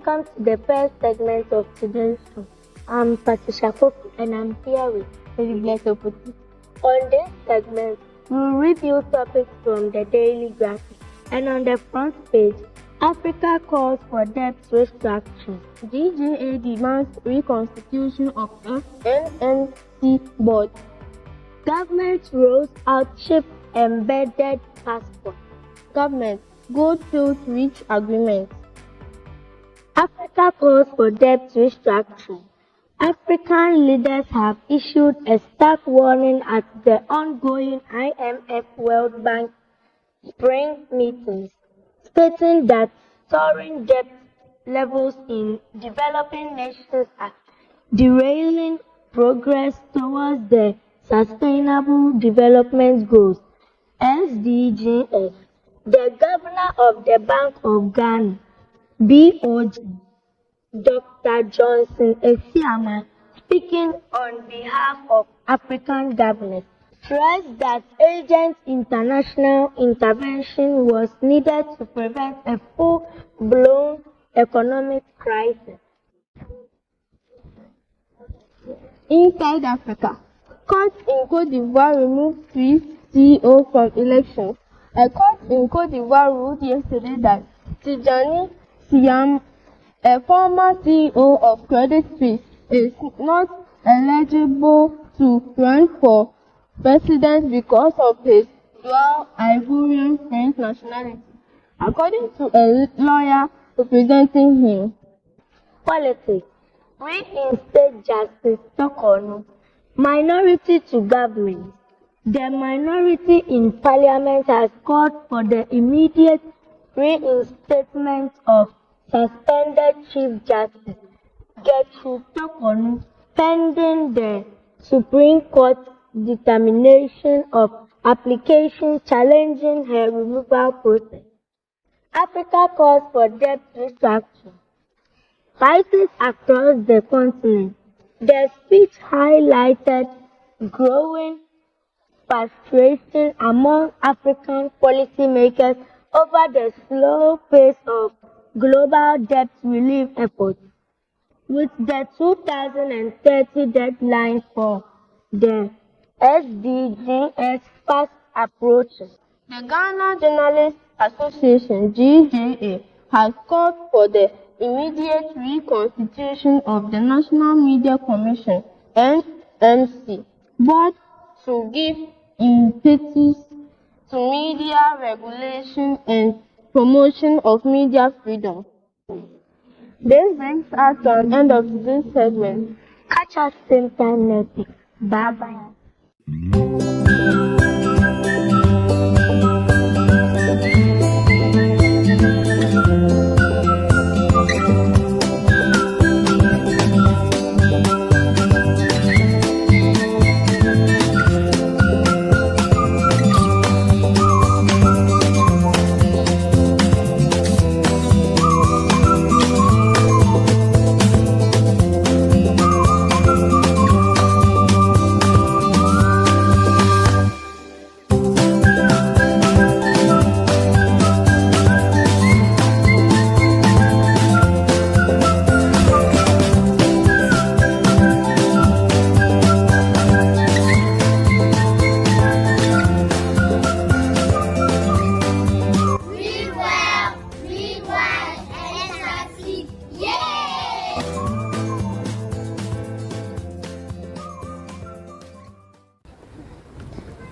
welcome to the first segment of today's show. I'm Patricia Kofi and I'm here with Lady Bless Oputi. On this segment, we'll review topics from the Daily Graphic. And on the front page, Africa calls for debt restructuring. GJA demands reconstitution of NNC board. Government rolls out chip embedded passport. Government Goldfields reach agreement. Africa calls for debt restructuring. African leaders have issued a stark warning at the ongoing IMF World Bank spring meetings, stating that soaring debt levels in developing nations are derailing progress towards the Sustainable Development Goals, SDGs. The governor of the Bank of Ghana, BOG, Dr. Johnson Esiama, speaking on behalf of African governors, stressed that urgent international intervention was needed to prevent a full-blown economic crisis. Inside Africa, court in Cote d'Ivoire removed 3 CEOs from elections. A court in Cote d'Ivoire ruled yesterday that Tijani Siam, a former CEO of Credit Suisse, is not eligible to run for president because of his dual Ivorian French nationality, according to a lawyer representing him. Politics. Reinstate Justice Tokono. Minority to government. The minority in parliament has called for the immediate reinstatement of suspended Chief Justice Gertrude Tokono pending the Supreme Court determination of applications challenging her removal process. Africa calls for debt restructuring. Crisis across the continent. The speech highlighted growing frustration among African policymakers over the slow pace of global debt relief efforts. With the 2030 deadline for the SDGs fast approaching, the Ghana Journalists Association (GJA) has called for the immediate reconstitution of the National Media Commission (NMC) board to give impetus to media regulation and promotion of media freedom. This brings us to an end of this segment. Catch us same time next week. Bye bye.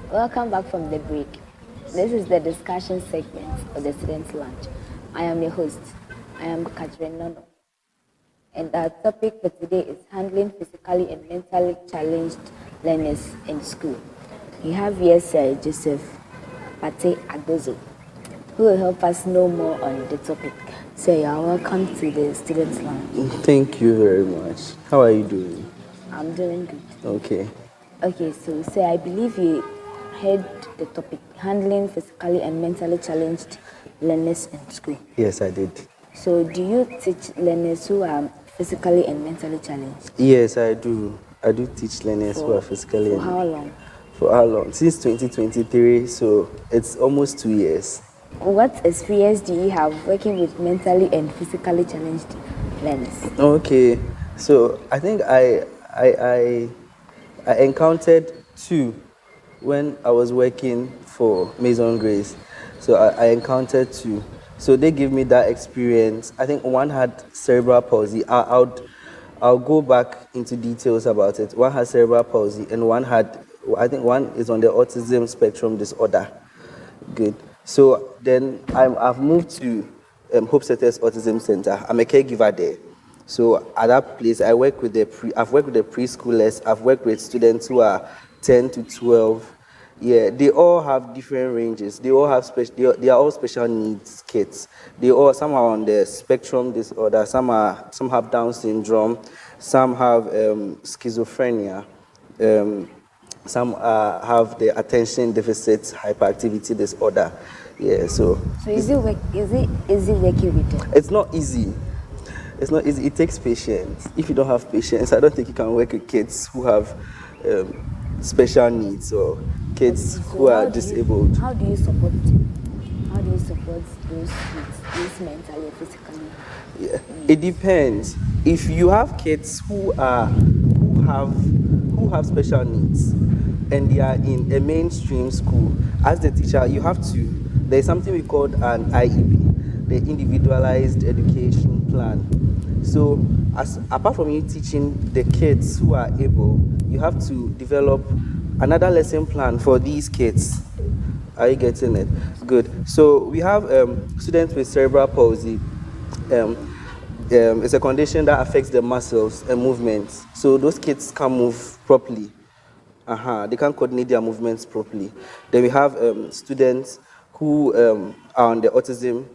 Welcome back from the break. This is the discussion segment of the Students' Lunch. I am your host. I am Catherine Nono. And our topic for today is handling physically and mentally challenged learners in school. We have here Sir Joseph Pate Agozo, who will help us know more on the topic. Sir, you are welcome to the Students' Lunch. Thank you very much. How are you doing? I'm doing good. Okay. Okay, so Sir, I believe you heard the topic, handling physically and mentally challenged learners in school. Yes, I did. So do you teach learners who are physically and mentally challenged? Yes, I do. I do teach learners who are physically. For how long? For how long? Since 2023, so it's almost 2 years. What experience do you have working with mentally and physically challenged learners? Okay, so I think I encountered two when I was working for Maison Grace. So I encountered two. So they give me that experience. I think one had cerebral palsy. I'll go back into details about it. One had cerebral palsy, and one had, I think one is on the autism spectrum disorder. Good. So then I've moved to Hope Setters Autism Center. I'm a caregiver there. So at that place, I've worked with the preschoolers. I've worked with students who are 10 to 12. Yeah, they all have different ranges. They all have they are all special needs kids. Some are on the spectrum disorder. Some have Down syndrome. Some have schizophrenia. Um, some have the attention deficit hyperactivity disorder. Yeah, so Is it easy working with them? it's not easy. It's not easy. It takes patience. If you don't have patience, I don't think you can work with kids who have special needs or kids who are disabled. How do you support them? How do you support those kids mentally and physically? Yeah. It depends. If you have kids who have special needs and they are in a mainstream school, as the teacher, you have to. There's something we call an IEP, the Individualized Education Plan. So, apart from you teaching the kids who are able, you have to develop another lesson plan for these kids. Are you getting it? Good. So we have students with cerebral palsy. It's a condition that affects the muscles and movements. So those kids can't move properly. They can't coordinate their movements properly. Then we have students who are on the autism,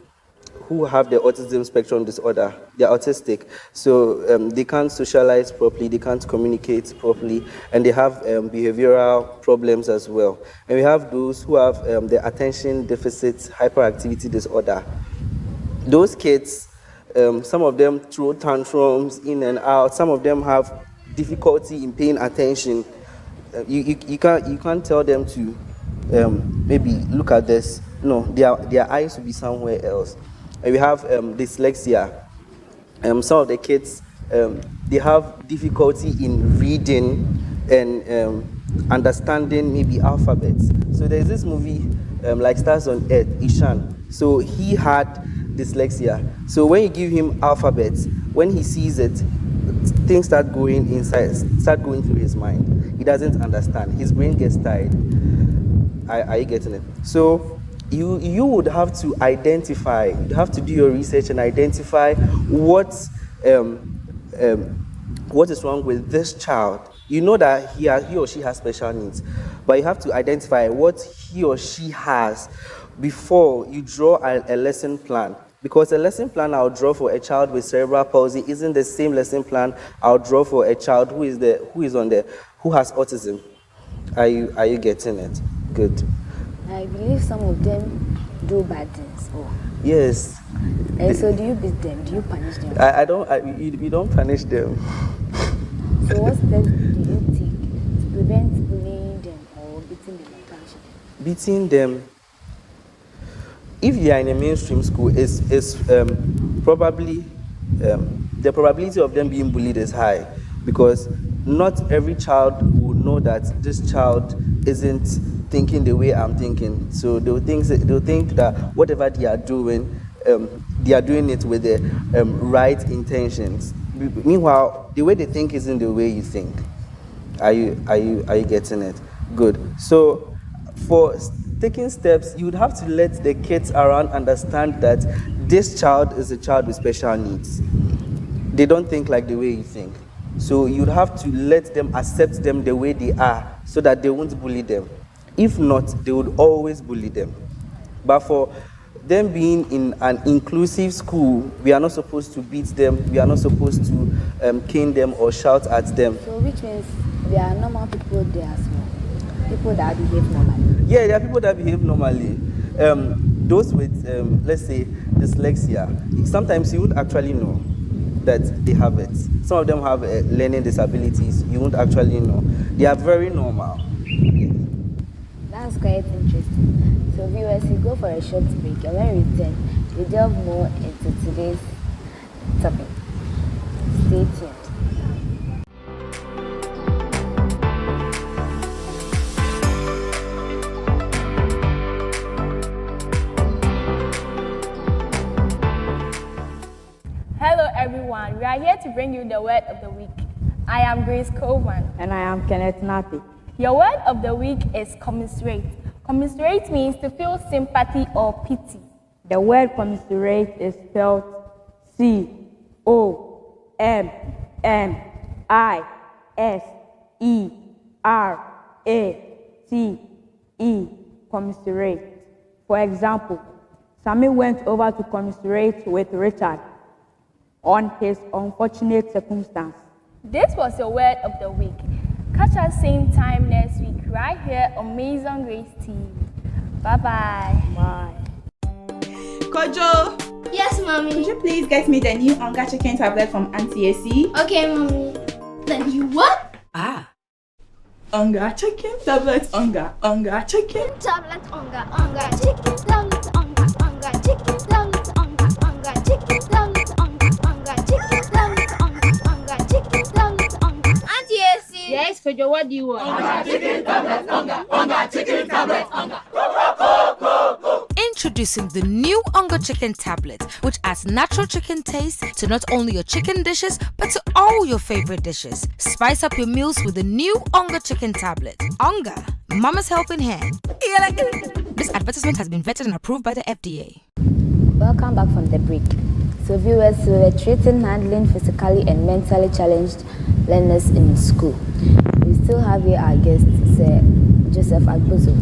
who have the autism spectrum disorder. They're autistic, so they can't socialize properly, they can't communicate properly, and they have behavioral problems as well. And we have those who have the attention deficit hyperactivity disorder. Those kids, some of them throw tantrums in and out. Some of them have difficulty in paying attention. You can't tell them to maybe look at this. No, their eyes will be somewhere else. And we have dyslexia. Some of the kids, they have difficulty in reading and understanding maybe alphabets. So there's this movie like Stars on Earth, Ishan. So he had dyslexia. So when you give him alphabets, when he sees it, things start going through his mind. He doesn't understand. His brain gets tired. Are you getting it? So you would have to identify, you have to do your research and identify what is wrong with this child. You know that he or she has special needs, but you have to identify what he or she has before you draw a lesson plan. Because a lesson plan I'll draw for a child with cerebral palsy isn't the same lesson plan I'll draw for a child who has autism. Are you getting it? Good. I believe some of them do bad things. Oh. Yes. And so do you beat them? Do you punish them? We don't punish them. So what steps do you take to prevent bullying them or beating them or punishing them? Beating them, if they are in a mainstream school, is probably the probability of them being bullied is high, because not every child will know that this child isn't thinking the way I'm thinking. So they'll think that whatever they are doing it with the right intentions. Meanwhile, the way they think isn't the way you think. Are you getting it? Good. So for taking steps, you would have to let the kids around understand that this child is a child with special needs. They don't think like the way you think. So you'd have to let them accept them the way they are so that they won't bully them. If not, they would always bully them. But for them being in an inclusive school, we are not supposed to beat them, we are not supposed to cane them or shout at them. So which means there are normal people there as well? People that behave normally? Yeah, there are people that behave normally. Those with, let's say, dyslexia, sometimes you would actually know that they have it. Some of them have learning disabilities, you won't actually know. They are very normal. Yeah. That's quite interesting. So viewers, we go for a short break, and when we return, we delve more into today's topic. Stay tuned. Hello everyone, we are here to bring you the word of the week. I am Grace Coleman. And I am Kenneth Napi. Your word of the week is commiserate. Commiserate means to feel sympathy or pity. The word commiserate is spelled C-O-M-M-I-S-E-R-A-T-E, commiserate. For example, Sammy went over to commiserate with Richard on his unfortunate circumstance. This was your word of the week. Catch us same time next week right here on Maison Grace TV. Bye-bye. Bye. Kojo, Yes, mommy. could you please get me the new Onga chicken tablet from Auntie AC? Okay, mommy. Then you what? Onga chicken tablet, Onga chicken. Tablet onga, chicken tablet onga, chicken tablet onga, chicken tablet onga, chicken tablet onga, chicken tablet onga. Auntie AC. Yes, Kojo, what do you want? Introducing the new Onga Chicken Tablet, which adds natural chicken taste to not only your chicken dishes, but to all your favorite dishes. Spice up your meals with the new Onga Chicken Tablet. Onga, Mama's helping hand. This advertisement has been vetted and approved by the FDA. Welcome back from the break. So viewers, we were treating handling physically and mentally challenged learners in school. We still have here our guest, Sir Joseph Agbozo,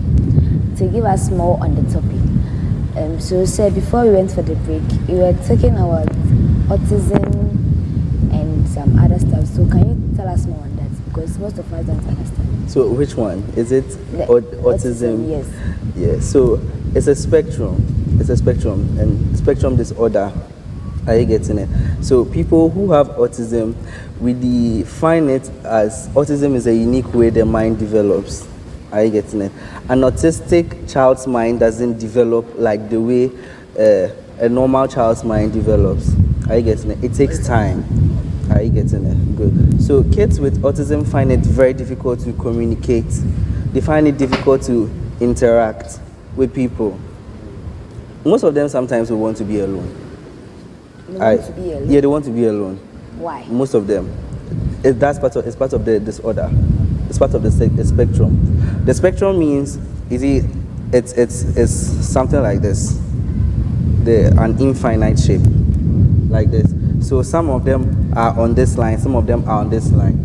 to give us more on the topic. So sir, before we went for the break, we were talking about autism and some other stuff. So can you tell us more on that? Because most of us don't understand. So which one? Is it The autism? Yes. Yeah, so it's a spectrum. It's a spectrum, and spectrum disorder. Are you getting it? So people who have autism, we define it as autism is a unique way the mind develops. Are you getting it? An autistic child's mind doesn't develop like the way a normal child's mind develops. Are you getting it? It takes time. Are you getting it? Good. So kids with autism find it very difficult to communicate. They find it difficult to interact with people. Most of them sometimes will want to be alone. They want to be alone. Yeah, they want to be alone. Why? Most of them. It's part of the disorder. It's part of the spectrum. The spectrum means, it's something like this. An infinite shape, like this. So some of them are on this line, some of them are on this line.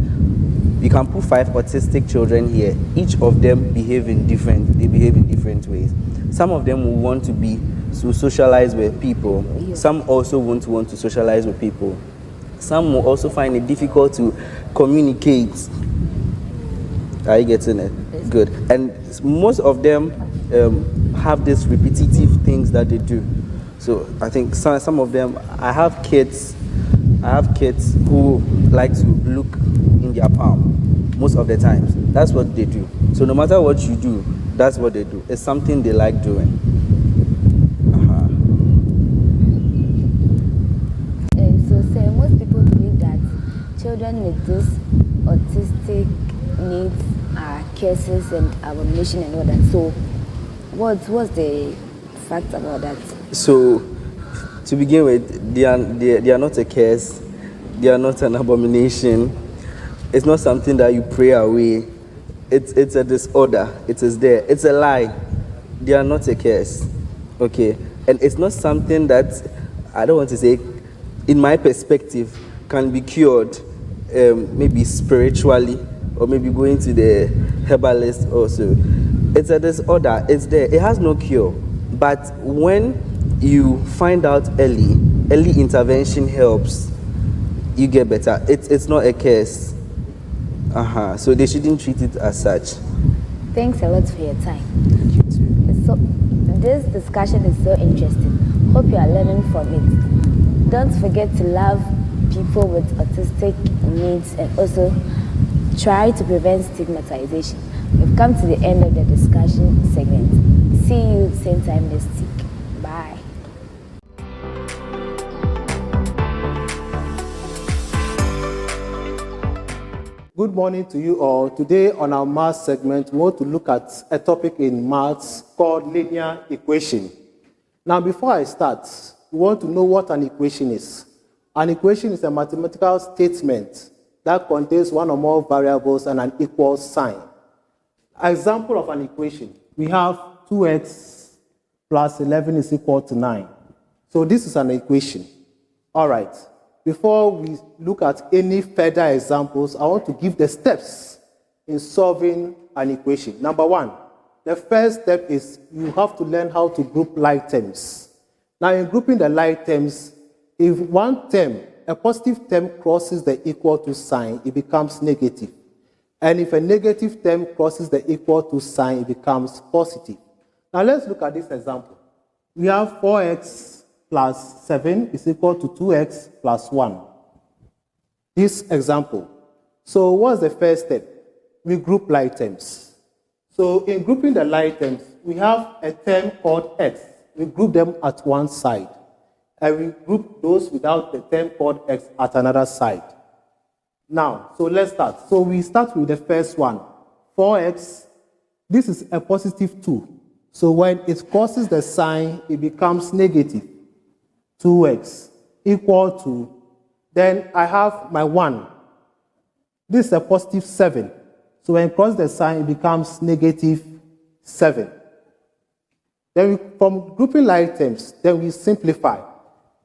You can put 5 autistic children here. Each of them behave in different ways. Some of them will want to socialize with people. Some also won't want to socialize with people. Some will also find it difficult to communicate. Are you getting it? Good. And most of them have these repetitive things that they do. So I think some of them, I have kids who like to look in their palm most of the times. That's what they do. So no matter what you do, that's what they do. It's something they like doing. So sir, most people believe that children with this autistic needs are curses and abomination and all that. So what's the fact about that? So to begin with, they are not a curse. They are not an abomination. It's not something that you pray away. It's a disorder. It is there. It's a lie. They are not a curse. Okay? And it's not something that, I don't want to say, in my perspective, can be cured maybe spiritually, or maybe going to the herbalist also. It's a disorder. It's there. It has no cure. But when you find out early intervention helps. You get better. It's not a curse. So they shouldn't treat it as such. Thanks a lot for your time. Thank you too. So this discussion is so interesting. Hope you are learning from it. Don't forget to love people with autistic needs and also try to prevent stigmatization. We've come to the end of the discussion segment. See you same time next week. Bye. Good morning to you all. Today on our math segment, we want to look at a topic in maths called linear equation. Now, before I start, we want to know what an equation is. An equation is a mathematical statement that contains one or more variables and an equal sign. Example of an equation, we have 2x plus 11 is equal to 9. So this is an equation. All right. Before we look at any further examples, I want to give the steps in solving an equation. Number one, the first step is you have to learn how to group like terms. Now, in grouping the like terms, if one term, a positive term crosses the equal to sign, it becomes negative. And if a negative term crosses the equal to sign, it becomes positive. Now, let's look at this example. We have 4x plus 7 is equal to 2x plus 1. This example. So what's the first step? We group like terms. So in grouping the like terms, we have a term called x. We group them at one side. And we group those without the term called x at another side. Now, so let's start. So we start with the first one. 4x, this is a positive 2. So when it crosses the sign, it becomes negative. 2x equal to, then I have my 1. This is a positive 7. So when it crosses the sign, it becomes negative 7. Then from grouping like terms, then we simplify.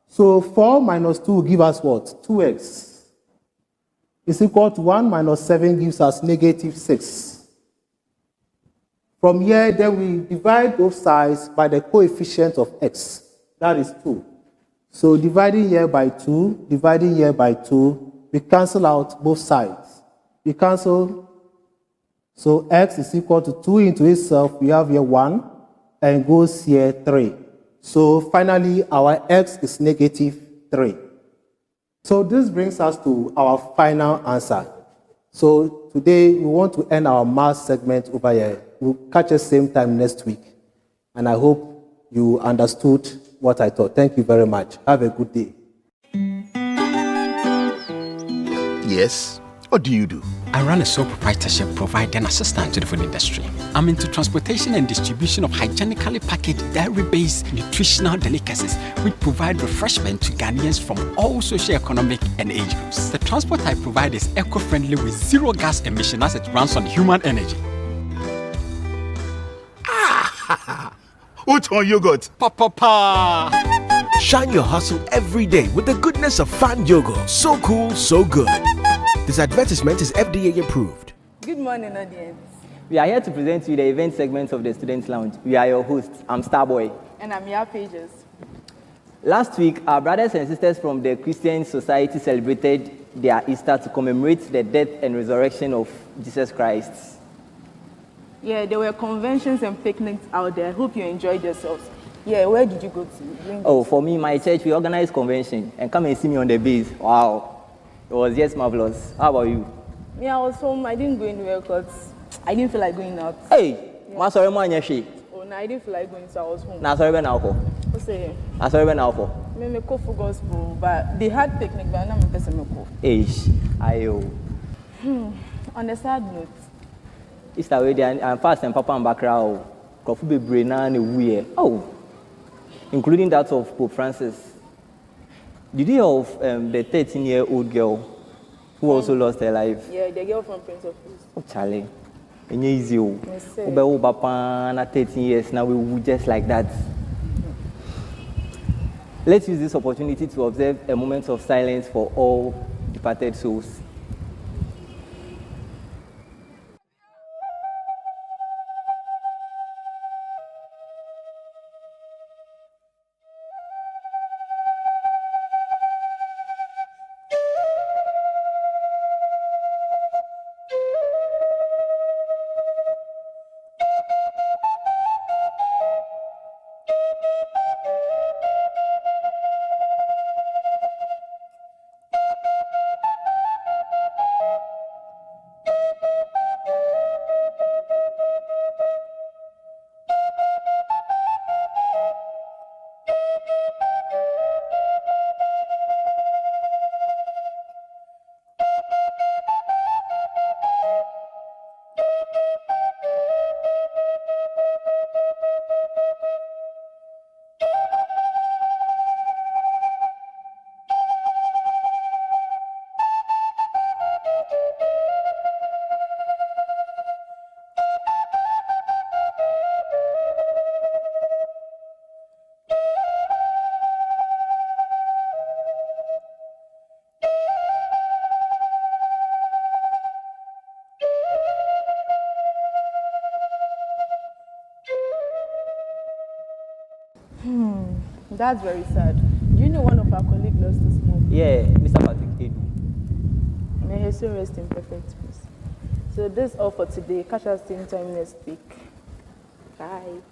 So 4 minus 2 will give us what? 2x. Is equal to 1 minus 7 gives us negative 6. From here, then we divide both sides by the coefficient of x. That is 2. So dividing here by 2, dividing here by 2, we cancel out both sides. We cancel, so x is equal to 2 into itself, we have here 1, and goes here 3. So finally, our x is negative 3. So this brings us to our final answer. So today, we want to end our math segment over here. We'll catch the same time next week. And I hope you understood what I thought. Thank you very much. Have a good day. Yes? What do you do? I run a sole proprietorship providing assistance to the food industry. I'm into transportation and distribution of hygienically packaged dairy-based nutritional delicacies which provide refreshment to Ghanaians from all socio-economic and age groups. The transport I provide is eco-friendly with zero gas emission as it runs on human energy. What's on yogurt? Pa. Shine your hustle every day with the goodness of Fan Yogurt. So cool, so good. This advertisement is FDA approved. Good morning, audience. We are here to present to you the event segment of the Students' Lounge. We are your hosts. I'm Starboy. And I'm Your Pages. Last week, our brothers and sisters from the Christian Society celebrated their Easter to commemorate the death and resurrection of Jesus Christ. Yeah, there were conventions and picnics out there. I hope you enjoyed yourselves. Yeah, where did you go to? Oh, for me, my church, we organized convention and come and see me on the base. Wow. It was just marvelous. How about you? Me, I was home. I didn't go anywhere because I didn't feel like going out. Hey, yeah. Sorry, man, oh, no, I didn't feel like going, so I was home. Nah, sorry, now for. What's it? Sorry, now for. Me go for gospel, but they had picnic, but I'm not person me go. Eish, ayo. On the sad note. Easter way there, and fast and Papa and Bakra, Kofu be braina and weird. Oh, including that of Pope Francis. Did you hear of the 13-year-old girl who also lost her life? Yeah, the girl from Prince of Peace. Oh, Charlie. And easy. Oba 13 years now, we will just like that. Let's use this opportunity to observe a moment of silence for all departed souls. That's very sad. Do you know one of our colleagues lost his mom? Yeah, Mr. Patrick Edu. May his soul rest in perfect peace. So this is all for today. Catch us same time next week. Bye.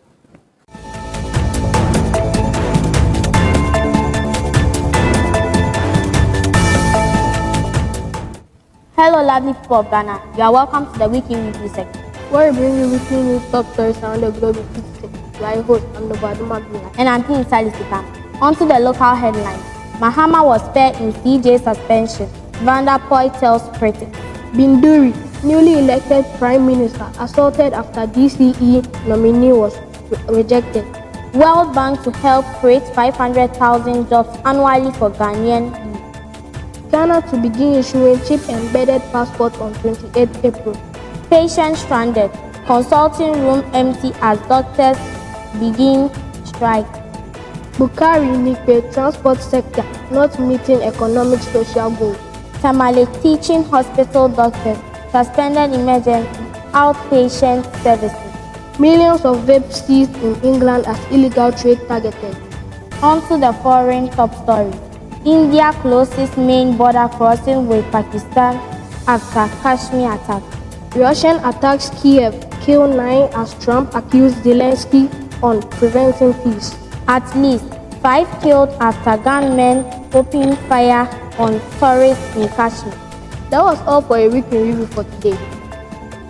Hello, lovely people of Ghana. You are welcome to the Weekly Review segment, where we bring you weekly news top stories around the globe in 50 seconds. You are your host, I'm Nobaduma Bina. And I'm Pin Salisika. On to the local headlines. Mahama was spared in CJ suspension. Vanda Poi tells critics. Binduri, newly elected Prime Minister, assaulted after DCE nominee was rejected. World Bank to help create 500,000 jobs annually for Ghanaian youth. Ghana to begin issuing chip-embedded passports on 28 April. Patients stranded. Consulting room empty as doctors begin strike. Bukari Nikpe transport sector not meeting economic social goals. Tamale teaching hospital doctors suspended emergency outpatient services. Millions of vapes seized in England as illegal trade targeted. On to the foreign top story. India closes main border crossing with Pakistan after Kashmir attack. Russian attacks Kiev kill 9 as Trump accused Zelensky on preventing peace. At least 5 killed after gunmen opened fire on tourists in Kashmir. That was all for a week in review for today.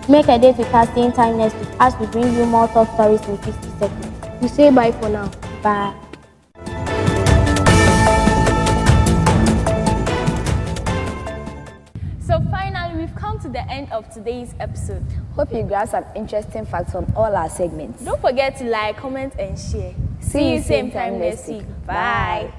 Make a date with us same time next week as we bring you more top stories in 50 seconds. We say bye for now. Bye. So finally, we've come to the end of today's episode. Hope you grasp some interesting facts from all our segments. Don't forget to like, comment, and share. See you same time next week. Bye.